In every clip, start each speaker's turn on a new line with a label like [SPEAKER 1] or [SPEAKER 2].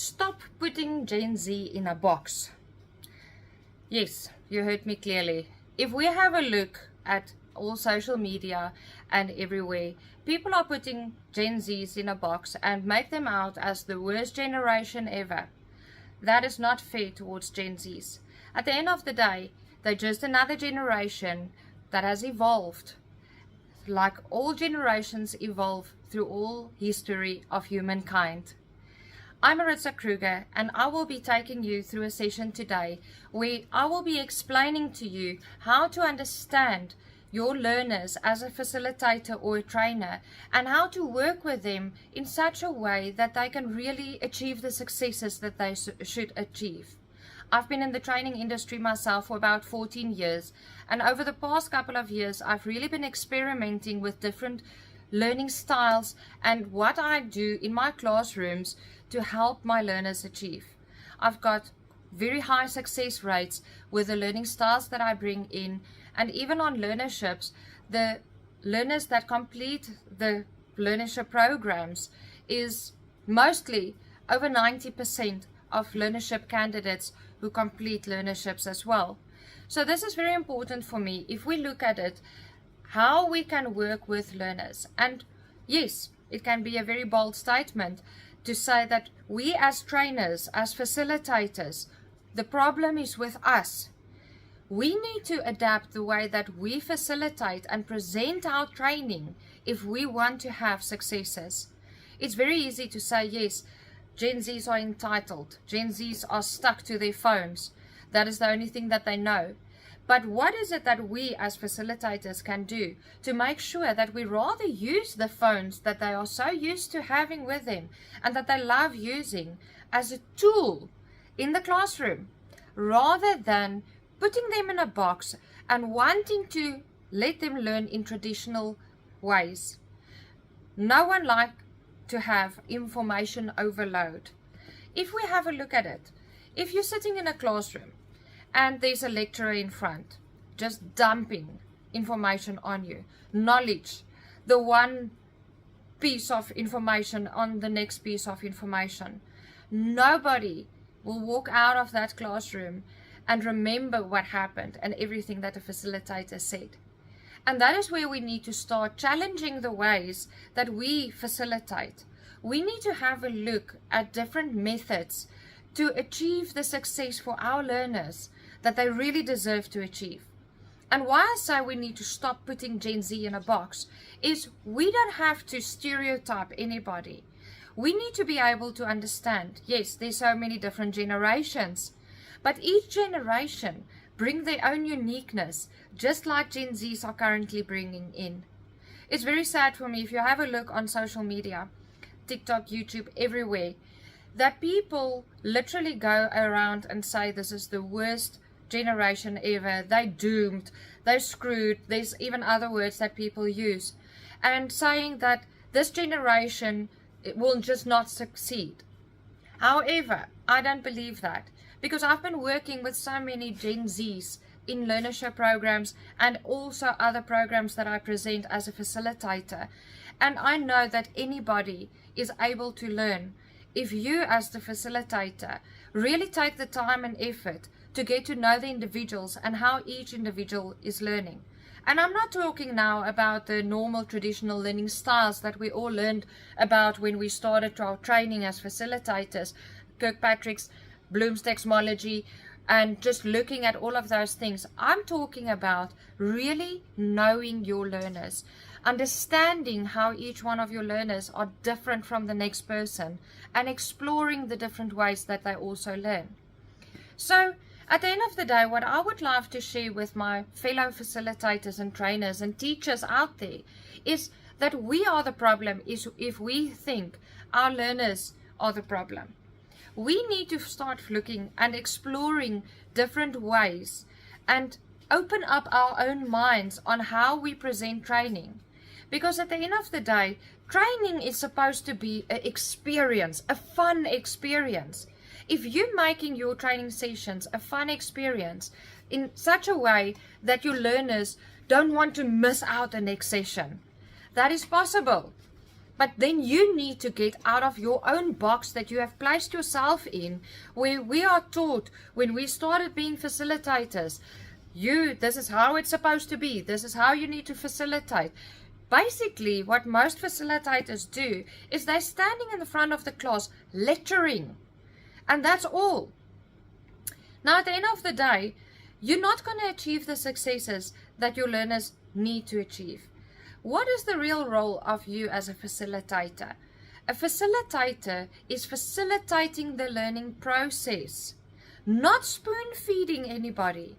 [SPEAKER 1] Stop putting Gen Z in a box. Yes, you heard me clearly. If we have a look at all social media and everywhere, people are putting Gen Zs in a box and make them out as the worst generation ever. That is not fair towards Gen Zs. At the end of the day, they're just another generation that has evolved. Like all generations evolve through all history of humankind. I'm Maritza Kruger, and I will be taking you through a session today where I will be explaining to you how to understand your learners as a facilitator or a trainer, and how to work with them in such a way that they can really achieve the successes that they should achieve. I've been in the training industry myself for about 14 years, and over the past couple of years I've really been experimenting with different learning styles and what I do in my classrooms to help my learners achieve. I've got very high success rates with the learning styles that I bring in, and even on learnerships, the learners that complete the learnership programs is mostly over 90% of learnership candidates who complete learnerships as well. So this is very important for me if we look at it, how we can work with learners. And yes, it can be a very bold statement to say that we as trainers, as facilitators, the problem is with us. We need to adapt the way that we facilitate and present our training if we want to have successes. It's very easy to say, yes, Gen Zs are entitled. Gen Zs are stuck to their phones. That is the only thing that they know. But what is it that we as facilitators can do to make sure that we rather use the phones that they are so used to having with them and that they love using as a tool in the classroom, rather than putting them in a box and wanting to let them learn in traditional ways? No one likes to have information overload. If we have a look at it, if you're sitting in a classroom and there's a lecturer in front just dumping information on you, knowledge, the one piece of information on the next piece of information, nobody will walk out of that classroom and remember what happened and everything that the facilitator said. And that is where we need to start challenging the ways that we facilitate. We need to have a look at different methods to achieve the success for our learners that they really deserve to achieve. And why I say we need to stop putting Gen Z in a box is we don't have to stereotype anybody. We need to be able to understand, yes, there's so many different generations, but each generation bring their own uniqueness, just like Gen Zs are currently bringing in. It's very sad for me, if you have a look on social media, TikTok, YouTube, everywhere, that people literally go around and say this is the worst generation ever, they doomed, they're screwed, there's even other words that people use, and saying that this generation will just not succeed. However, I don't believe that, because I've been working with so many Gen Zs in learnership programs and also other programs that I present as a facilitator, and I know that anybody is able to learn if you as the facilitator really take the time and effort to get to know the individuals and how each individual is learning. And I'm not talking now about the normal traditional learning styles that we all learned about when we started our training as facilitators, Kirkpatrick's, Bloom's Taxonomy, and just looking at all of those things. I'm talking about really knowing your learners, understanding how each one of your learners are different from the next person, and exploring the different ways that they also learn. So at the end of the day, what I would love to share with my fellow facilitators and trainers and teachers out there is that we are the problem is if we think our learners are the problem. We need to start looking and exploring different ways and open up our own minds on how we present training. Because at the end of the day, training is supposed to be an experience, a fun experience. If you're making your training sessions a fun experience in such a way that your learners don't want to miss out the next session, that is possible. But then you need to get out of your own box that you have placed yourself in, where we are taught when we started being facilitators, this is how it's supposed to be. This is how you need to facilitate. Basically, what most facilitators do is they're standing in the front of the class lecturing. And that's all. Now, at the end of the day, you're not going to achieve the successes that your learners need to achieve. What is the real role of you as a facilitator? A facilitator is facilitating the learning process, not spoon-feeding anybody.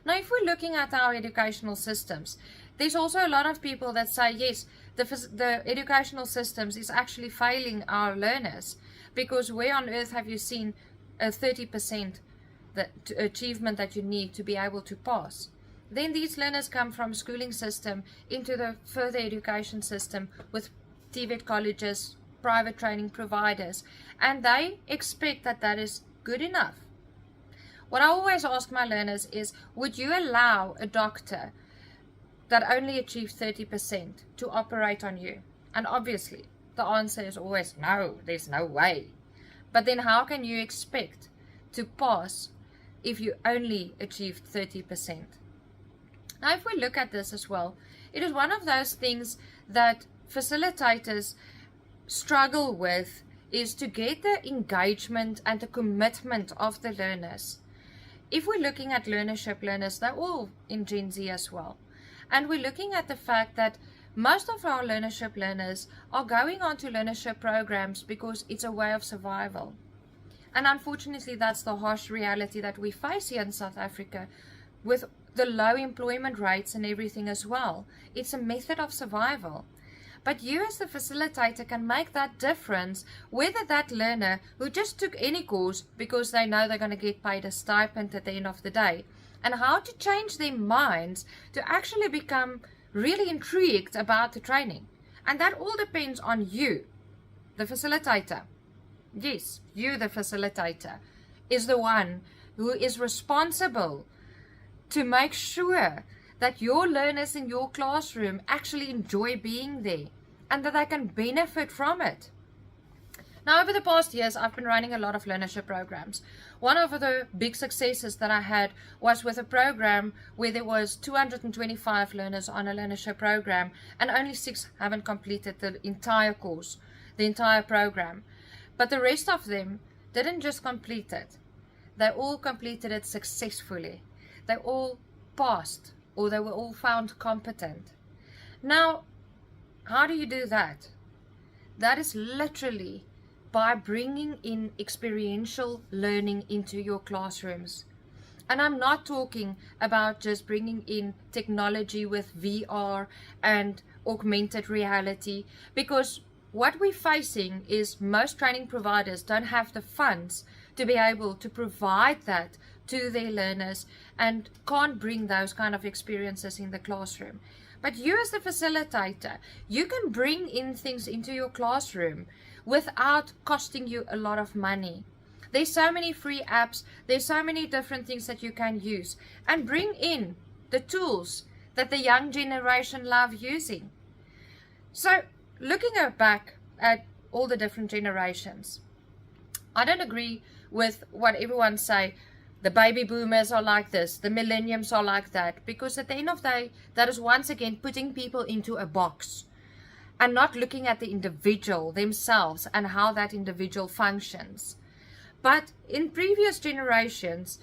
[SPEAKER 1] Now, if we're looking at our educational systems, there's also a lot of people that say, yes, the educational systems is actually failing our learners, because where on earth have you seen a 30% achievement that you need to be able to pass? Then these learners come from schooling system into the further education system with TVET colleges, private training providers, and they expect that that is good enough. What I always ask my learners is, would you allow a doctor that only achieved 30% to operate on you? And obviously, the answer is always no, there's no way. But then how can you expect to pass if you only achieved 30%? Now, if we look at this as well, it is one of those things that facilitators struggle with, is to get the engagement and the commitment of the learners. If we're looking at learnership learners, they're all in Gen Z as well. And we're looking at the fact that most of our learnership learners are going on to learnership programs because it's a way of survival. And unfortunately, that's the harsh reality that we face here in South Africa with the low employment rates and everything as well. It's a method of survival. But you as the facilitator can make that difference, whether that learner who just took any course because they know they're going to get paid a stipend at the end of the day, and how to change their minds to actually become really intrigued about the training. And that all depends on you, the facilitator. Yes, you, the facilitator, is the one who is responsible to make sure that your learners in your classroom actually enjoy being there and that they can benefit from it. Now, over the past years, I've been running a lot of learnership programs. One of the big successes that I had was with a program where there was 225 learners on a learnership program, and only 6 haven't completed the entire course, the entire program. But the rest of them didn't just complete it. They all completed it successfully. They all passed, or they were all found competent. Now, how do you do that? That is literally by bringing in experiential learning into your classrooms. And I'm not talking about just bringing in technology with VR and augmented reality, because what we're facing is most training providers don't have the funds to be able to provide that to their learners and can't bring those kind of experiences in the classroom. But you as the facilitator, you can bring in things into your classroom without costing you a lot of money. There's so many free apps, there's so many different things that you can use, and bring in the tools that the young generation love using. So looking back at all the different generations, I don't agree with what everyone say. The baby boomers are like this, the millenniums are like that, because at the end of the day, that is once again putting people into a box and not looking at the individual themselves and how that individual functions. But in previous generations,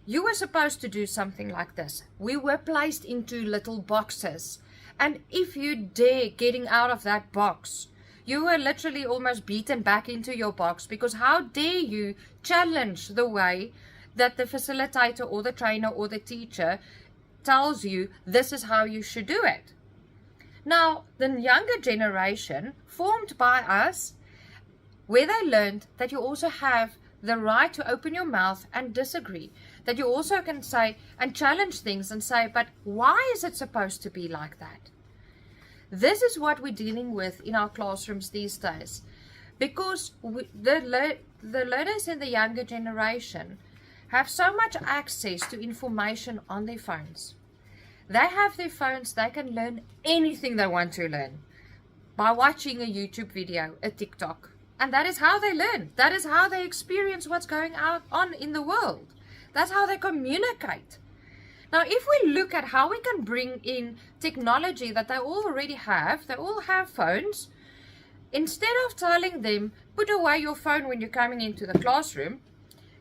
[SPEAKER 1] you were supposed to do something like this. We were placed into little boxes, and if you dare getting out of that box, you were literally almost beaten back into your box, because how dare you challenge the way that the facilitator or the trainer or the teacher tells you this is how you should do it. Now, the younger generation, formed by us, where they learned that you also have the right to open your mouth and disagree, that you also can say and challenge things and say, but why is it supposed to be like that? This is what we're dealing with in our classrooms these days, because the learners in the younger generation have so much access to information on their phones. They have their phones, they can learn anything they want to learn. by watching a YouTube video, a TikTok. And that is how they learn. That is how they experience what's going on in the world. That's how they communicate. Now, if we look at how we can bring in technology that they already have, they all have phones. Instead of telling them, put away your phone when you're coming into the classroom,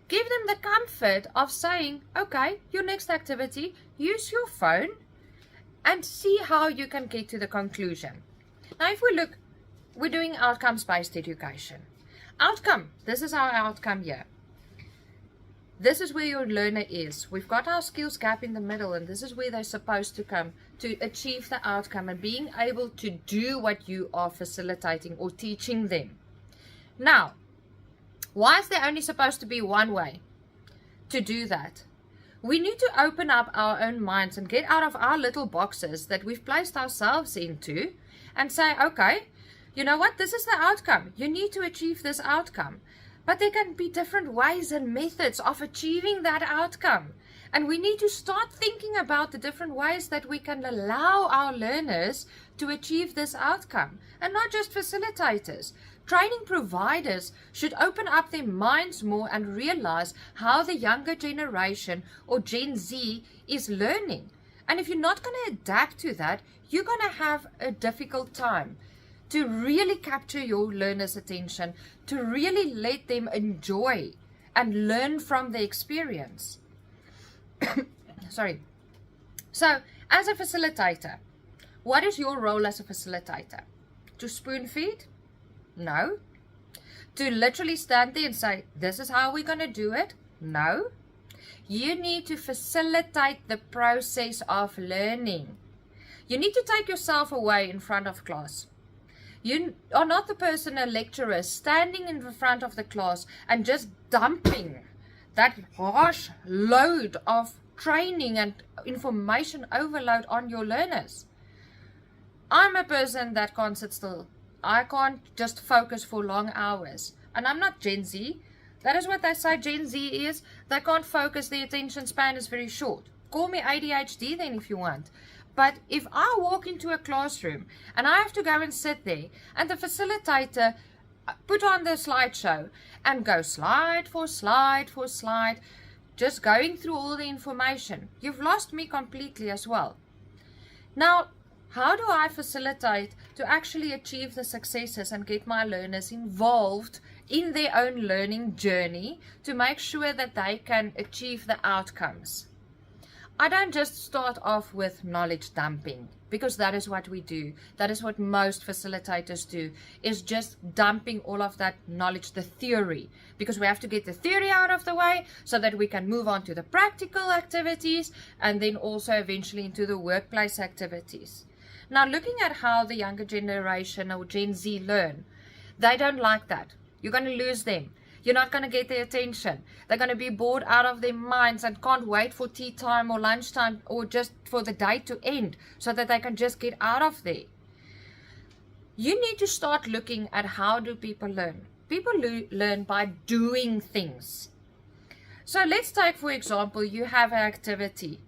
[SPEAKER 1] give them the comfort of saying, okay, your next activity, use your phone and see how you can get to the conclusion. Now, if we look, we're doing outcomes-based education. Outcome, this is our outcome here. This is where your learner is. We've got our skills gap in the middle, and this is where they're supposed to come to achieve the outcome and being able to do what you are facilitating or teaching them. Now, why is there only supposed to be one way to do that? We need to open up our own minds and get out of our little boxes that we've placed ourselves into and say, okay, you know what, this is the outcome. You need to achieve this outcome. But there can be different ways and methods of achieving that outcome. And we need to start thinking about the different ways that we can allow our learners to achieve this outcome. And not just facilitators. Training providers should open up their minds more and realize how the younger generation or Gen Z is learning. And if you're not going to adapt to that, you're going to have a difficult time to really capture your learners' attention, to really let them enjoy and learn from the experience. Sorry. So, as a facilitator, what is your role as a facilitator? To spoon feed? No. To literally stand there and say, this is how we're going to do it? No. You need to facilitate the process of learning. You need to take yourself away in front of class. You are not the person, a lecturer, standing in the front of the class and just dumping that harsh load of training and information overload on your learners. I'm a person that can't sit still. I can't just focus for long hours. And I'm not Gen Z. That is what they say Gen Z is. They can't focus. Their attention span is very short. Call me ADHD then if you want. But if I walk into a classroom and I have to go and sit there and the facilitator put on the slideshow and go slide for slide for slide, just going through all the information, you've lost me completely as well. Now, how do I facilitate to actually achieve the successes and get my learners involved in their own learning journey to make sure that they can achieve the outcomes? I don't just start off with knowledge dumping, because that is what we do. That is what most facilitators do, is just dumping all of that knowledge, the theory, because we have to get the theory out of the way so that we can move on to the practical activities and then also eventually into the workplace activities. Now, looking at how the younger generation or Gen Z learn, they don't like that. You're going to lose them. You're not going to get their attention. They're going to be bored out of their minds and can't wait for tea time or lunchtime or just for the day to end so that they can just get out of there. You need to start looking at how do people learn. People learn by doing things. So let's take, for example, you have an activity.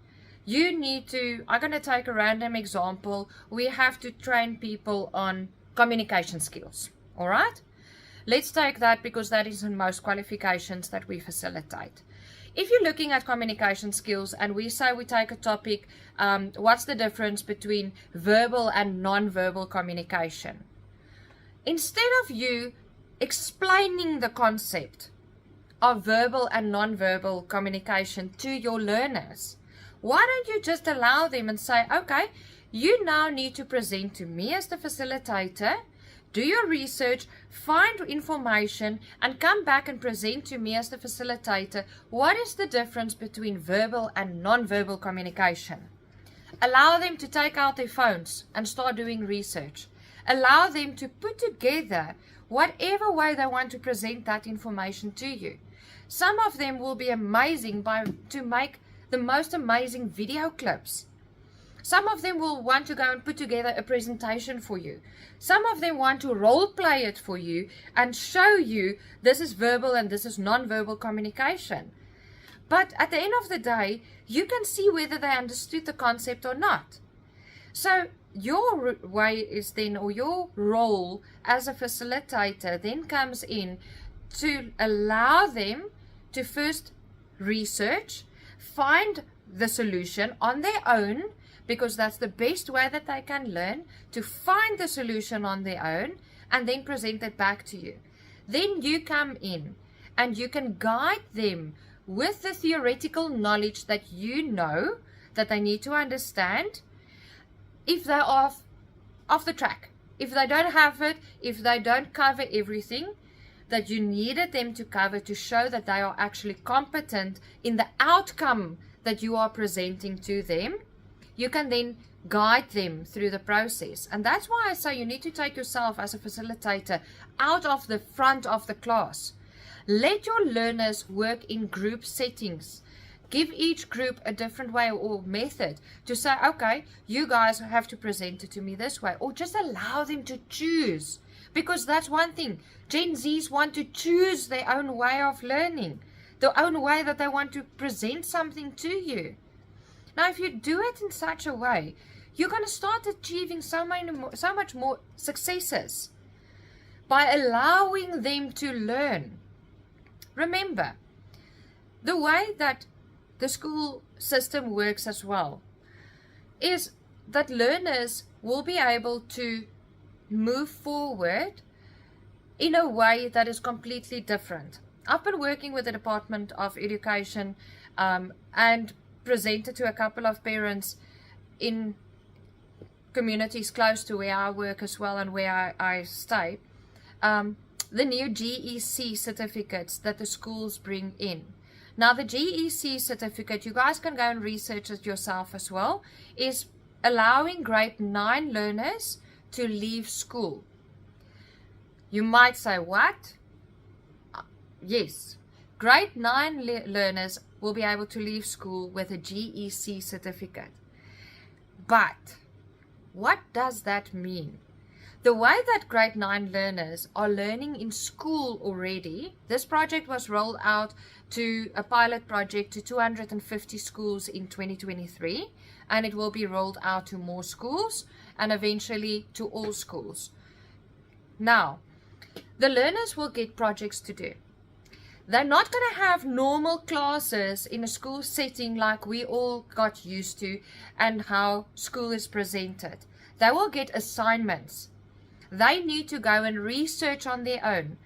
[SPEAKER 1] You need to, I'm going to take a random example. We have to train people on communication skills. All right? Let's take that because that is in most qualifications that we facilitate. If you're looking at communication skills and we say we take a topic, what's the difference between verbal and non-verbal communication? Instead of you explaining the concept of verbal and non-verbal communication to your learners, why don't you just allow them and say, okay, you now need to present to me as the facilitator, do your research, find information, and come back and present to me as the facilitator what is the difference between verbal and non-verbal communication. Allow them to take out their phones and start doing research. Allow them to put together whatever way they want to present that information to you. Some of them will be amazing to make the most amazing video clips. Some of them will want to go and put together a presentation for you. Some of them want to role play it for you and show you this is verbal and this is non-verbal communication. But at the end of the day, you can see whether they understood the concept or not. So your way is then, or your role as a facilitator then comes in to allow them to first research, find the solution on their own, because that's the best way that they can learn, to find the solution on their own and then present it back to you. Then you come in and you can guide them with the theoretical knowledge that you know that they need to understand. If they're off the track, if they don't have it, if they don't cover everything that you needed them to cover to show that they are actually competent in the outcome that you are presenting to them, you can then guide them through the process. And that's why I say you need to take yourself as a facilitator out of the front of the class. Let your learners work in group settings. Give each group a different way or method to say, okay, you guys have to present it to me this way, or just allow them to choose. Because that's one thing. Gen Zs want to choose their own way of learning, their own way that they want to present something to you. Now, if you do it in such a way, you're going to start achieving so much more successes by allowing them to learn. Remember, the way that the school system works as well is that learners will be able to move forward in a way that is completely different. I've been working with the Department of Education and presented to a couple of parents in communities close to where I work as well and where I stay, the new GEC certificates that the schools bring in. Now, the GEC certificate, you guys can go and research it yourself as well, is allowing grade 9 learners to leave school. You might say, what? Yes, grade 9 learners will be able to leave school with a GEC certificate. But what does that mean? The way that grade 9 learners are learning in school already, this project was rolled out to a pilot project to 250 schools in 2023, and it will be rolled out to more schools and eventually to all schools. Now, the learners will get projects to do. They're not going to have normal classes in a school setting like we all got used to and how school is presented. They will get assignments. They need to go and research on their own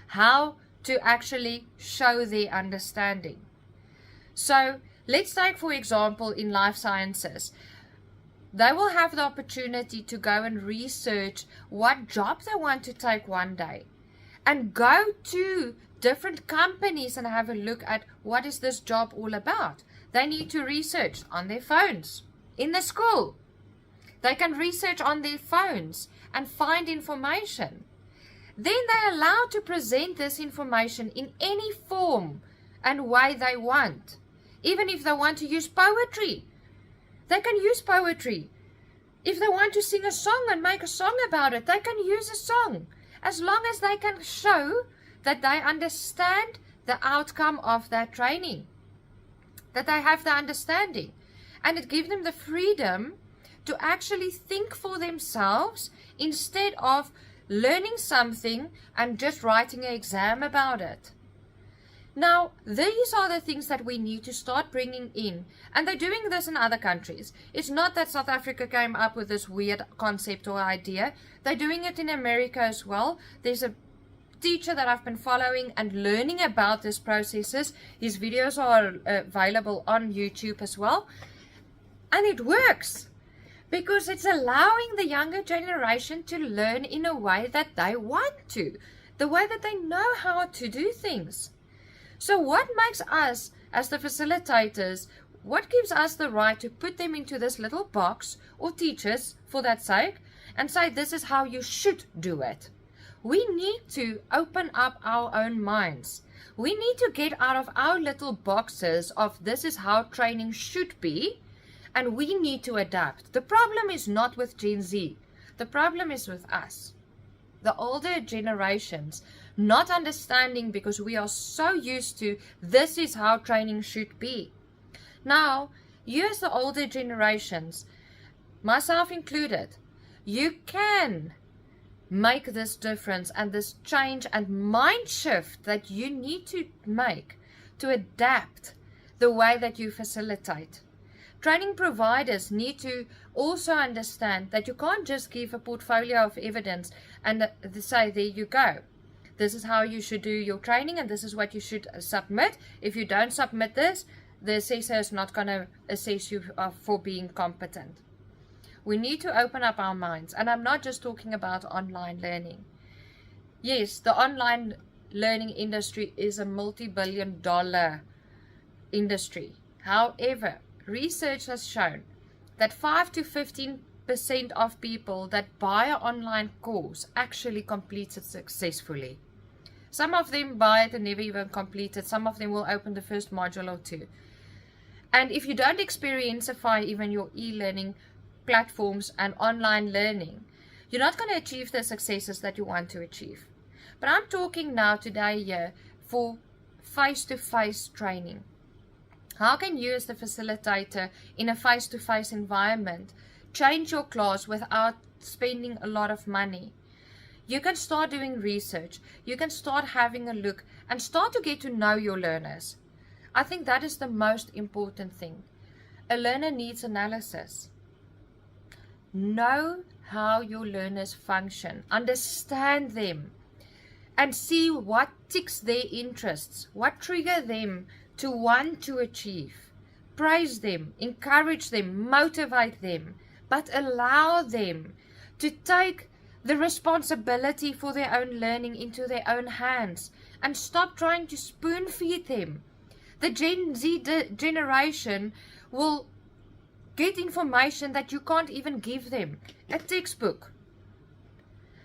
[SPEAKER 1] how to actually show their understanding. So let's take, for example, in life sciences, they will have the opportunity to go and research what job they want to take one day and go to different companies and have a look at what is this job all about. They need to research on their phones in the school. They can research on their phones and find information. Then they're allowed to present this information in any form and way they want. Even if they want to use poetry, they can use poetry. If they want to sing a song and make a song about it, they can use a song. As long as they can show that they understand the outcome of that training, that they have the understanding. And it gives them the freedom to actually think for themselves instead of learning something and just writing an exam about it. Now, these are the things that we need to start bringing in. And they're doing this in other countries. It's not that South Africa came up with this weird concept or idea. They're doing it in America as well. There's a teacher that I've been following and learning about these processes. His videos are available on YouTube as well. And it works. Because it's allowing the younger generation to learn in a way that they want to. The way that they know how to do things. So what makes us, as the facilitators, what gives us the right to put them into this little box, or teachers for that sake, and say this is how you should do it? We need to open up our own minds. We need to get out of our little boxes of this is how training should be, and we need to adapt. The problem is not with Gen Z. The problem is with us. The older generations not understanding because we are so used to this is how training should be. Now, you as the older generations, myself included, You can make this difference and this change and mind shift that you need to make to adapt the way that you facilitate. Training providers need to also understand that you can't just give a portfolio of evidence and say, there you go. This is how you should do your training and this is what you should submit. If you don't submit this, the assessor is not going to assess you for being competent. We need to open up our minds. And I'm not just talking about online learning. Yes, the online learning industry is a multi-billion-dollar industry. However, research has shown that 5 to 15% of people that buy an online course actually complete it successfully. Some of them buy it and never even complete it. Some of them will open the first module or two. And if you don't experienceify even your e-learning platforms and online learning, you're not going to achieve the successes that you want to achieve. But I'm talking now today here for face-to-face training. How can you as the facilitator in a face-to-face environment change your class without spending a lot of money? You can start doing research. You can start having a look and start to get to know your learners. I think that is the most important thing. A learner needs analysis. Know how your learners function. Understand them. And see what ticks their interests. What trigger them to want to achieve. Praise them. Encourage them. Motivate them. But allow them to take the responsibility for their own learning into their own hands. And stop trying to spoon feed them. The Gen Z generation will get information that you can't even give them. A textbook.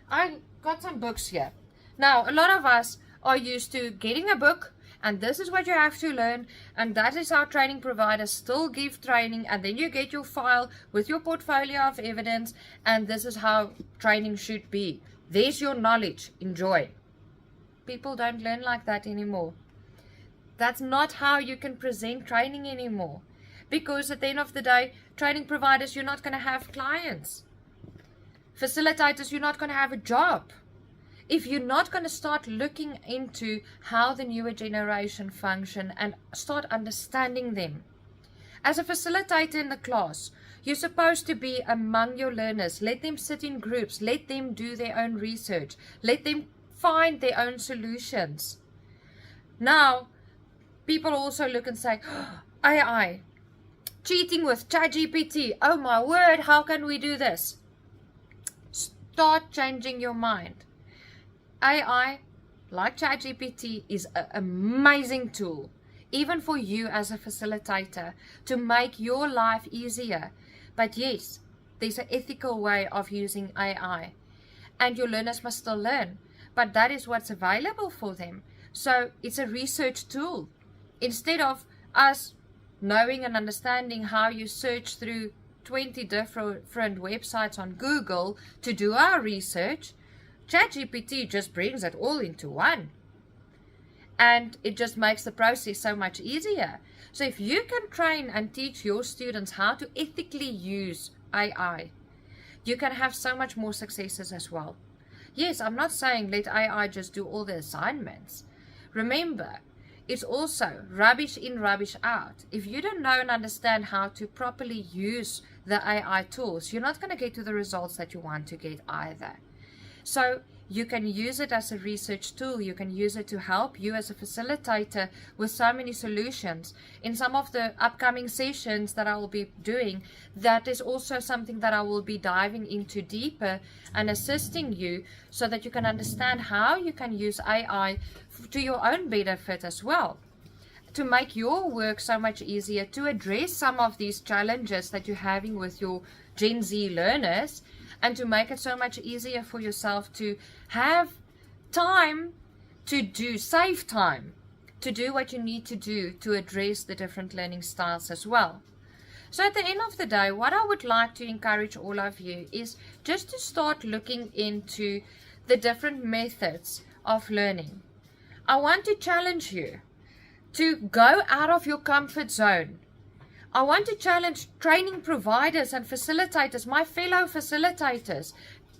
[SPEAKER 1] I got some books here. Now, a lot of us are used to getting a book, and this is what you have to learn, and that is how training providers still give training, and then you get your file with your portfolio of evidence, and this is how training should be. There's your knowledge. Enjoy. People don't learn like that anymore. That's not how you can present training anymore. Because at the end of the day, training providers, you're not going to have clients. Facilitators, you're not going to have a job. If you're not going to start looking into how the newer generation function and start understanding them. As a facilitator in the class, you're supposed to be among your learners. Let them sit in groups. Let them do their own research. Let them find their own solutions. Now, people also look and say, AI, cheating with ChatGPT. Oh my word, how can we do this? Start changing your mind. AI, like ChatGPT, is an amazing tool, even for you as a facilitator, to make your life easier. But yes, there's an ethical way of using AI, and your learners must still learn, but that is what's available for them. So it's a research tool. Instead of us knowing and understanding how you search through 20 different websites on Google to do our research, ChatGPT just brings it all into one. And it just makes the process so much easier. So if you can train and teach your students how to ethically use AI, you can have so much more successes as well. Yes, I'm not saying let AI just do all the assignments. Remember, it's also rubbish in, rubbish out. If you don't know and understand how to properly use the AI tools, you're not going to get to the results that you want to get either. So you can use it as a research tool. You can use it to help you as a facilitator with so many solutions. In some of the upcoming sessions that I will be doing, that is also something that I will be diving into deeper and assisting you so that you can understand how you can use AI to your own benefit as well, to make your work so much easier, to address some of these challenges that you're having with your Gen Z learners, and to make it so much easier for yourself to have time to save time to do what you need to do to address the different learning styles as well. So at the end of the day, what I would like to encourage all of you is just to start looking into the different methods of learning. I want to challenge you to go out of your comfort zone. I want to challenge training providers and facilitators, my fellow facilitators.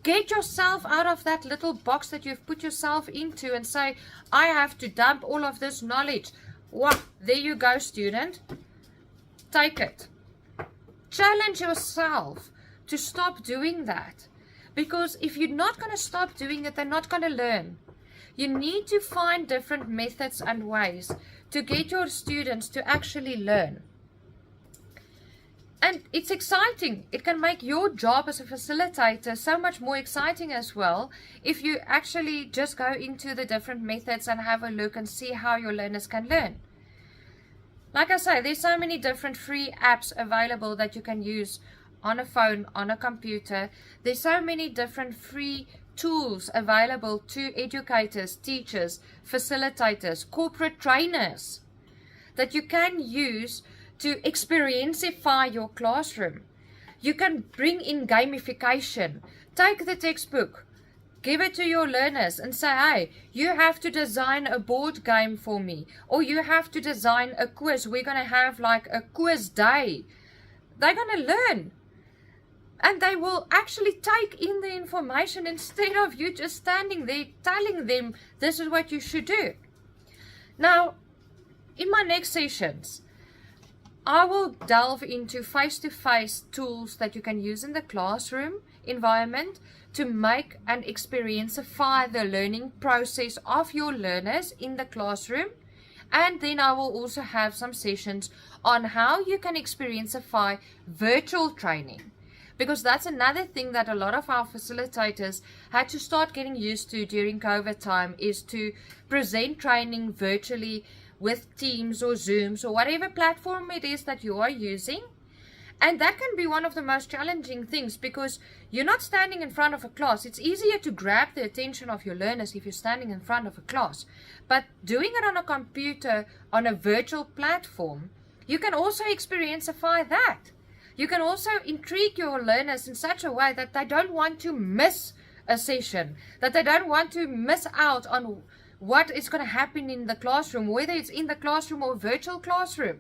[SPEAKER 1] Get yourself out of that little box that you've put yourself into and say, I have to dump all of this knowledge. Wow, there you go, student. Take it. Challenge yourself to stop doing that. Because if you're not going to stop doing it, they're not going to learn. You need to find different methods and ways to get your students to actually learn. And it's exciting. It can make your job as a facilitator so much more exciting as well if you actually just go into the different methods and have a look and see how your learners can learn. Like I say, there's so many different free apps available that you can use on a phone, on a computer. There's so many different free tools available to educators, teachers, facilitators, corporate trainers that you can use to experienceify your classroom. You can bring in gamification. Take the textbook, give it to your learners and say, hey, you have to design a board game for me, or you have to design a quiz. We're going to have like a quiz day. They're going to learn. And they will actually take in the information instead of you just standing there telling them this is what you should do. Now, in my next sessions, I will delve into face-to-face tools that you can use in the classroom environment to make and experienceify the learning process of your learners in the classroom. And then I will also have some sessions on how you can experienceify virtual training. Because that's another thing that a lot of our facilitators had to start getting used to during COVID time, is to present training virtually with Teams or Zooms or whatever platform it is that you are using. And that can be one of the most challenging things because you're not standing in front of a class. It's easier to grab the attention of your learners if you're standing in front of a class. But doing it on a computer, on a virtual platform, you can also experienceify that. You can also intrigue your learners in such a way that they don't want to miss a session, that they don't want to miss out on what is going to happen in the classroom, whether it's in the classroom or virtual classroom.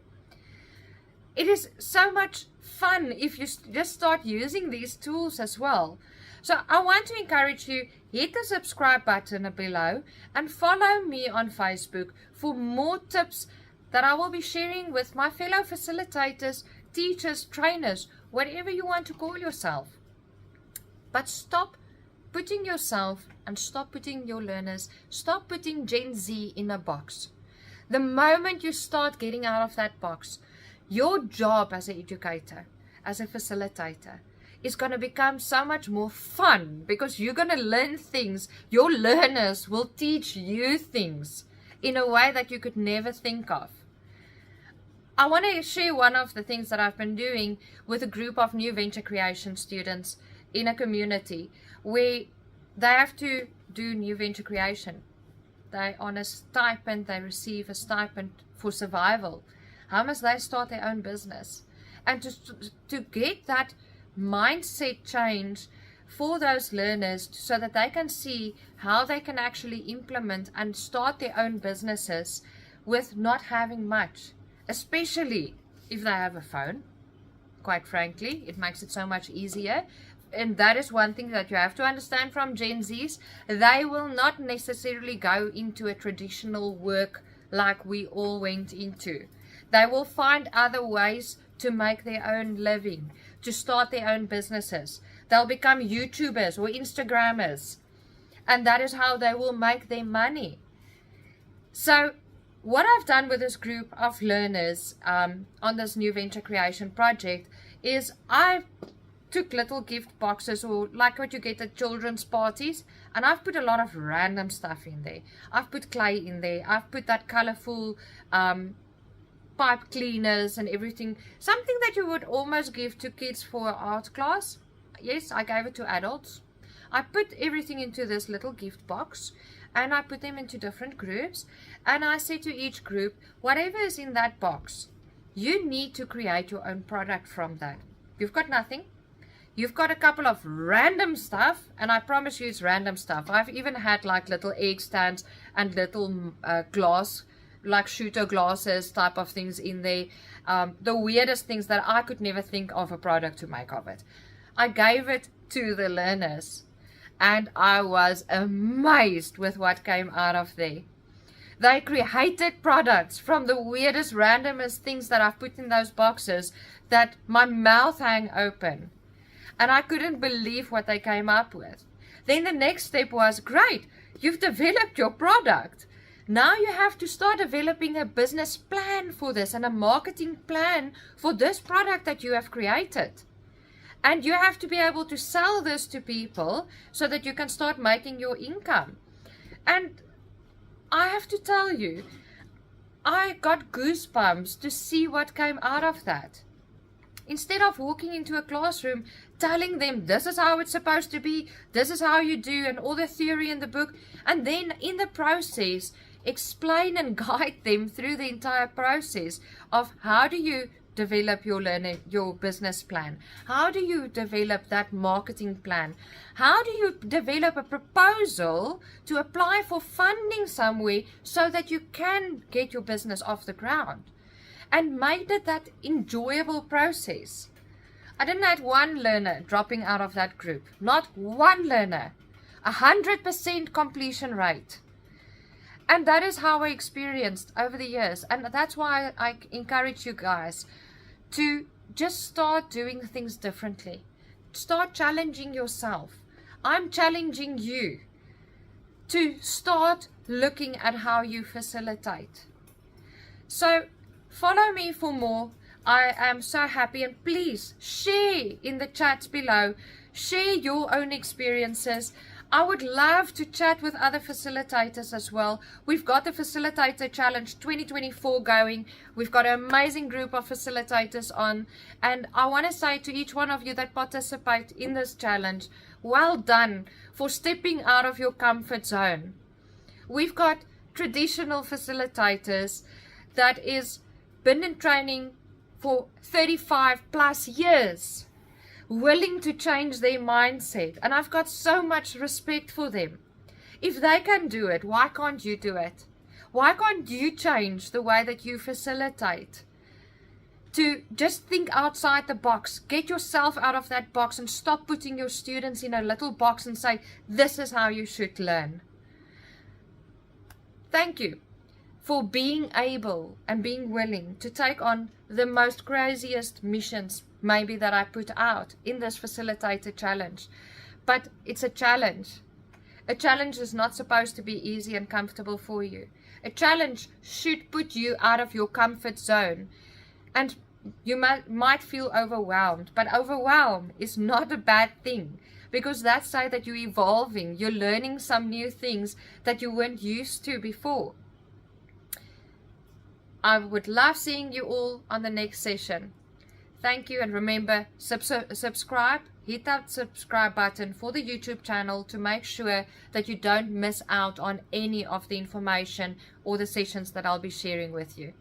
[SPEAKER 1] It is so much fun if you just start using these tools as well. So I want to encourage you, hit the subscribe button below and follow me on Facebook for more tips that I will be sharing with my fellow facilitators, teachers, trainers, whatever you want to call yourself. But stop putting yourself and stop putting your learners, stop putting Gen Z in a box. The moment you start getting out of that box, your job as an educator, as a facilitator, is going to become so much more fun because you're going to learn things. Your learners will teach you things in a way that you could never think of. I want to share one of the things that I've been doing with a group of new venture creation students in a community where they have to do new venture creation. They're on a stipend, they receive a stipend for survival. How must they start their own business? And to get that mindset change for those learners so that they can see how they can actually implement and start their own businesses with not having much, especially if they have a phone. Quite frankly, it makes it so much easier. And that is one thing that you have to understand from Gen Zs. They will not necessarily go into a traditional work like we all went into. They will find other ways to make their own living, to start their own businesses. They'll become YouTubers or Instagrammers. And that is how they will make their money. So what I've done with this group of learners on this new venture creation project is I took little gift boxes, or like what you get at children's parties, and I've put a lot of random stuff in there. I've put clay in there. I've put that colorful pipe cleaners and everything. Something that you would almost give to kids for an art class. Yes, I gave it to adults. I put everything into this little gift box and I put them into different groups, and I said to each group, whatever is in that box, you need to create your own product from that. You've got nothing. You've got a couple of random stuff, and I promise you it's random stuff. I've even had like little egg stands and little glass like shooter glasses type of things in there, the weirdest things that I could never think of a product to make of it. I gave it to the learners and I was amazed with what came out of there. They created products from the weirdest, randomest things that I've put in those boxes that my mouth hang open. And I couldn't believe what they came up with. Then the next step was, great, you've developed your product. Now you have to start developing a business plan for this and a marketing plan for this product that you have created. And you have to be able to sell this to people so that you can start making your income. And I have to tell you, I got goosebumps to see what came out of that. Instead of walking into a classroom telling them this is how it's supposed to be, this is how you do, and all the theory in the book, and then in the process explain and guide them through the entire process of how do you develop your business plan, how do you develop that marketing plan, how do you develop a proposal to apply for funding somewhere so that you can get your business off the ground, and made it that enjoyable process. I didn't have one learner dropping out of that group, not one learner, 100% completion rate. And that is how I experienced over the years. And that's why I encourage you guys to just start doing things differently. Start challenging yourself. I'm challenging you to start looking at how you facilitate. So follow me for more. I am so happy, and please share in the chats below. Share your own experiences. I would love to chat with other facilitators as well. We've got the Facilitator Challenge 2024 going. We've got an amazing group of facilitators on. And I want to say to each one of you that participate in this challenge, well done for stepping out of your comfort zone. We've got traditional facilitators that is been in training for 35 plus years, willing to change their mindset, and I've got so much respect for them. If they can do it, why can't you do it? Why can't you change the way that you facilitate? To just think outside the box, get yourself out of that box and stop putting your students in a little box and say, this is how you should learn. Thank you for being able and being willing to take on the most craziest missions maybe that I put out in this Facilitator Challenge. But it's a challenge. A challenge is not supposed to be easy and comfortable for you. A challenge should put you out of your comfort zone. And you might feel overwhelmed, but overwhelm is not a bad thing, because that's say that you're evolving, you're learning some new things that you weren't used to before. I would love seeing you all on the next session. Thank you, and remember, subscribe, hit that subscribe button for the YouTube channel to make sure that you don't miss out on any of the information or the sessions that I'll be sharing with you.